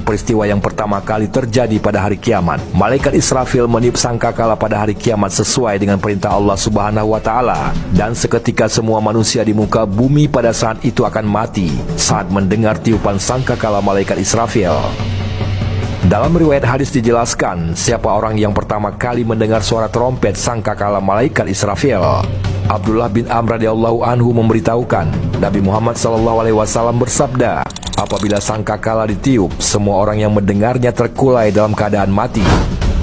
peristiwa yang pertama kali terjadi pada hari kiamat. Malaikat Israfil meniup sangkakala pada hari kiamat sesuai dengan perintah Allah Subhanahu wa Ta'ala, dan seketika semua manusia di muka bumi pada saat itu akan mati saat mendengar tiupan sangkakala malaikat Israfil. Dalam riwayat hadis dijelaskan siapa orang yang pertama kali mendengar suara trompet sangkakala malaikat Israfil. Abdullah bin Amr radhiyallahu anhu memberitahukan, Nabi Muhammad SAW bersabda, apabila sangkakala ditiup, semua orang yang mendengarnya terkulai dalam keadaan mati.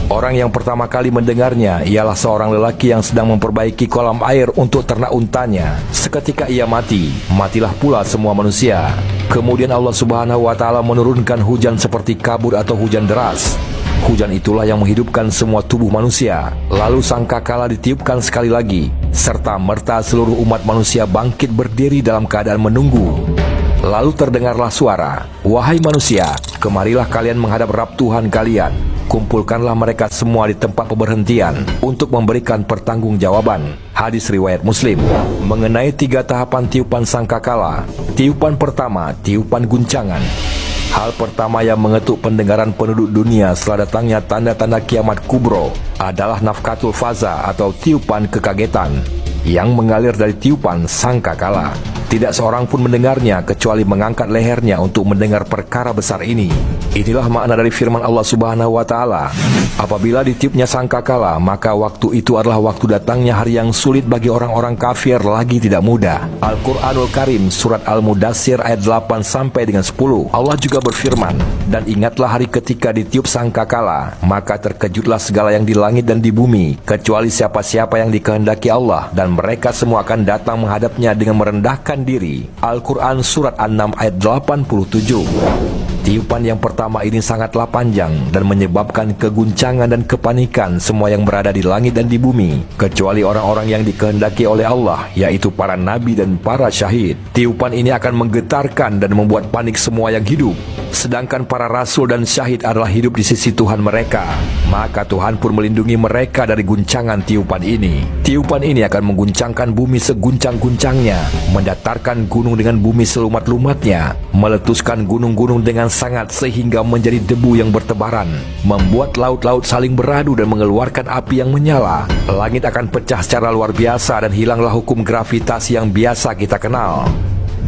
Orang yang pertama kali mendengarnya ialah seorang lelaki yang sedang memperbaiki kolam air untuk ternak untanya. Seketika ia mati, matilah pula semua manusia. Kemudian Allah Subhanahu wa Ta'ala menurunkan hujan seperti kabut atau hujan deras. Hujan itulah yang menghidupkan semua tubuh manusia. Lalu sangkakala ditiupkan sekali lagi, serta merta seluruh umat manusia bangkit berdiri dalam keadaan menunggu. Lalu terdengarlah suara, wahai manusia, kemarilah kalian menghadap Rabb Tuhan kalian. Kumpulkanlah mereka semua di tempat pemberhentian untuk memberikan pertanggungjawaban. Hadis riwayat Muslim. Mengenai 3 tahapan tiupan sangkakala. Tiupan pertama, tiupan guncangan. Hal pertama yang mengetuk pendengaran penduduk dunia setelah datangnya tanda-tanda kiamat kubro adalah nafkatul faza atau tiupan kekagetan yang mengalir dari tiupan sangkakala. Tidak seorang pun mendengarnya kecuali mengangkat lehernya untuk mendengar perkara besar ini. Inilah makna dari firman Allah Subhanahu wa Ta'ala. Apabila ditiupnya sangkakala, maka waktu itu adalah waktu datangnya hari yang sulit bagi orang-orang kafir lagi tidak mudah. Al-Quranul Karim surat Al-Mudassir ayat 8 sampai dengan 10. Allah juga berfirman, dan ingatlah hari ketika ditiup sangkakala, maka terkejutlah segala yang di langit dan di bumi, kecuali siapa-siapa yang dikehendaki Allah, dan mereka semua akan datang menghadapnya dengan merendahkan diri. Al-Quran surat An-Nam ayat 87. Tiupan yang pertama ini sangatlah panjang dan menyebabkan keguncangan dan kepanikan semua yang berada di langit dan di bumi, kecuali orang-orang yang dikehendaki oleh Allah, yaitu para nabi dan para syahid. Tiupan ini akan menggetarkan dan membuat panik semua yang hidup, sedangkan para rasul dan syahid adalah hidup di sisi Tuhan mereka. Maka Tuhan pun melindungi mereka dari guncangan tiupan ini. Tiupan ini akan mengguncangkan bumi seguncang-guncangnya, mendatarkan gunung dengan bumi selumat-lumatnya, meletuskan gunung-gunung dengan sangat sehingga menjadi debu yang bertebaran, membuat laut-laut saling beradu dan mengeluarkan api yang menyala. Langit akan pecah secara luar biasa dan hilanglah hukum gravitasi yang biasa kita kenal.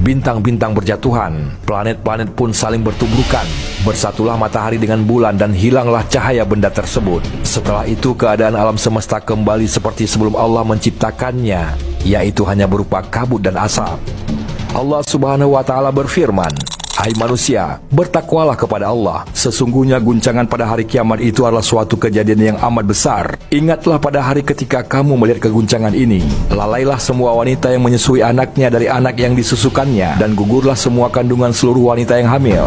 Bintang-bintang berjatuhan, planet-planet pun saling bertubrukan, bersatulah matahari dengan bulan dan hilanglah cahaya benda tersebut. Setelah itu keadaan alam semesta kembali seperti sebelum Allah menciptakannya, yaitu hanya berupa kabut dan asap. Allah Subhanahu wa Ta'ala berfirman, hai manusia, bertakwalah kepada Allah. Sesungguhnya guncangan pada hari kiamat itu adalah suatu kejadian yang amat besar. Ingatlah pada hari ketika kamu melihat keguncangan ini. Lalailah semua wanita yang menyusui anaknya dari anak yang disusukannya, dan gugurlah semua kandungan seluruh wanita yang hamil.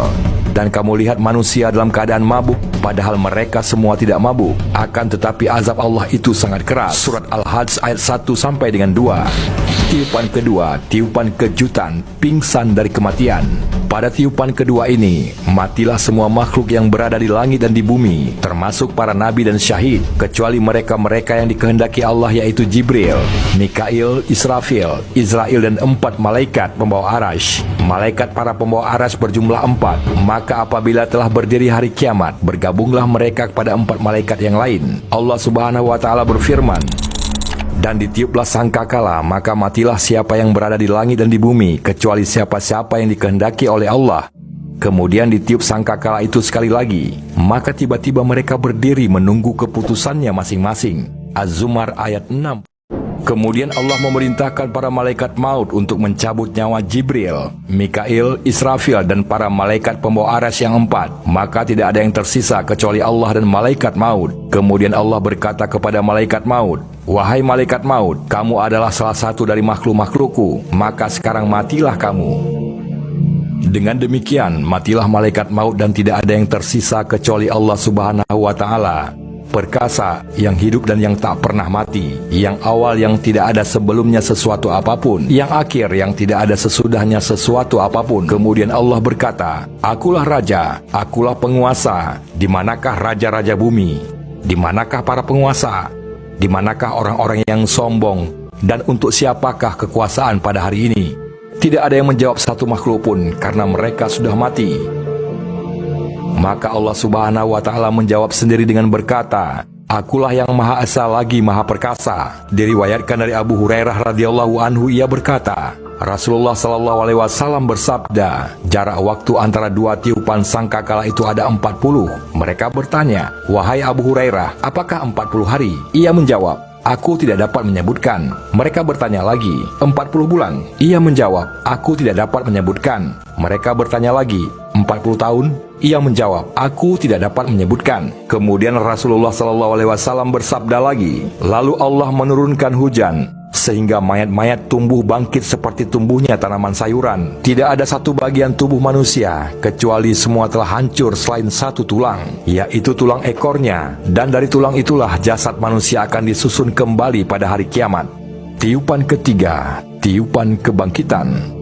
Dan kamu lihat manusia dalam keadaan mabuk, padahal mereka semua tidak mabuk. Akan tetapi azab Allah itu sangat keras. Surat Al-Hajj ayat 1 sampai dengan 2. Tiupan kedua, tiupan kejutan, pingsan dari kematian. Pada tiupan kedua ini, matilah semua makhluk yang berada di langit dan di bumi, termasuk para nabi dan syahid, kecuali mereka-mereka yang dikehendaki Allah, yaitu Jibril, Mikail, Israfil, Israel, dan 4 malaikat pembawa arash. Malaikat para pembawa arash berjumlah 4. Maka apabila telah berdiri hari kiamat, bergabunglah mereka kepada 4 malaikat yang lain. Allah Subhanahu wa Ta'ala berfirman, dan ditiuplah sangkakala, maka matilah siapa yang berada di langit dan di bumi, kecuali siapa-siapa yang dikehendaki oleh Allah. Kemudian ditiup sangkakala itu sekali lagi, maka tiba-tiba mereka berdiri menunggu keputusannya masing-masing. Az-Zumar ayat 6. Kemudian Allah memerintahkan para malaikat maut untuk mencabut nyawa Jibril, Mikail, Israfil, dan para malaikat pembawa arash yang 4. Maka tidak ada yang tersisa kecuali Allah dan malaikat maut. Kemudian Allah berkata kepada malaikat maut, wahai malaikat maut, kamu adalah salah satu dari makhluk-makhlukku, maka sekarang matilah kamu. Dengan demikian, matilah malaikat maut dan tidak ada yang tersisa kecuali Allah Subhanahu wa Ta'ala, perkasa, yang hidup dan yang tak pernah mati, yang awal yang tidak ada sebelumnya sesuatu apapun, yang akhir yang tidak ada sesudahnya sesuatu apapun. Kemudian Allah berkata, akulah raja, akulah penguasa. Di manakah raja-raja bumi? Di manakah para penguasa? Di manakah orang-orang yang sombong? Dan untuk siapakah kekuasaan pada hari ini? Tidak ada yang menjawab satu makhluk pun, karena mereka sudah mati. Maka Allah Subhanahu wa Ta'ala menjawab sendiri dengan berkata, Akulah yang Maha Esa lagi Maha Perkasa. Diriwayatkan dari Abu Hurairah radhiyallahu anhu, ia berkata, Rasulullah sallallahu alaihi wasallam bersabda, jarak waktu antara dua tiupan sangkakala itu ada 40. Mereka bertanya, wahai Abu Hurairah, apakah 40 hari? Ia menjawab, aku tidak dapat menyebutkan. Mereka bertanya lagi, 40 bulan? Ia menjawab, aku tidak dapat menyebutkan. Mereka bertanya lagi, 40 tahun? Ia menjawab, aku tidak dapat menyebutkan. Kemudian Rasulullah SAW bersabda lagi, lalu Allah menurunkan hujan, sehingga mayat-mayat tumbuh bangkit seperti tumbuhnya tanaman sayuran. Tidak ada satu bagian tubuh manusia, kecuali semua telah hancur selain satu tulang, yaitu tulang ekornya. Dan dari tulang itulah jasad manusia akan disusun kembali pada hari kiamat. Tiupan ketiga, tiupan kebangkitan.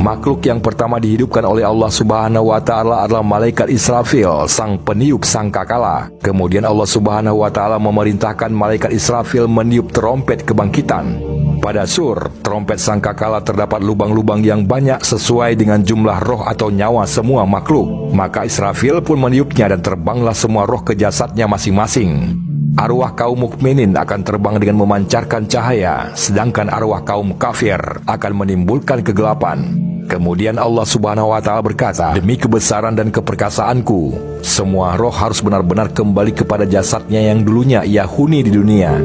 Makhluk yang pertama dihidupkan oleh Allah Subhanahu wa Ta'ala adalah malaikat Israfil, sang peniup sangkakala. Kemudian Allah Subhanahu wa Ta'ala memerintahkan malaikat Israfil meniup terompet kebangkitan. Pada sur, terompet sangkakala terdapat lubang-lubang yang banyak sesuai dengan jumlah roh atau nyawa semua makhluk. Maka Israfil pun meniupnya dan terbanglah semua roh ke jasadnya masing-masing. Arwah kaum mukminin akan terbang dengan memancarkan cahaya, sedangkan arwah kaum kafir akan menimbulkan kegelapan. Kemudian Allah Subhanahu wa Ta'ala berkata, demi kebesaran dan keperkasaanku, semua roh harus benar-benar kembali kepada jasadnya yang dulunya ia huni di dunia.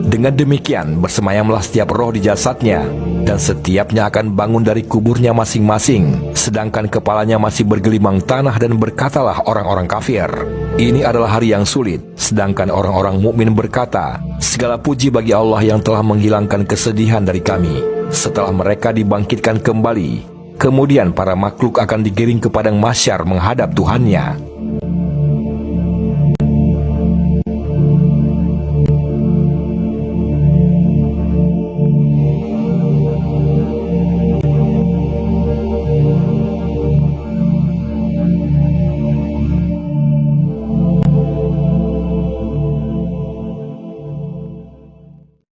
Dengan demikian bersemayamlah setiap roh di jasadnya, dan setiapnya akan bangun dari kuburnya masing-masing, sedangkan kepalanya masih bergelimang tanah, dan berkatalah orang-orang kafir, ini adalah hari yang sulit. Sedangkan orang-orang mukmin berkata, segala puji bagi Allah yang telah menghilangkan kesedihan dari kami. Setelah mereka dibangkitkan kembali, kemudian para makhluk akan digiring ke padang mahsyar menghadap Tuhannya.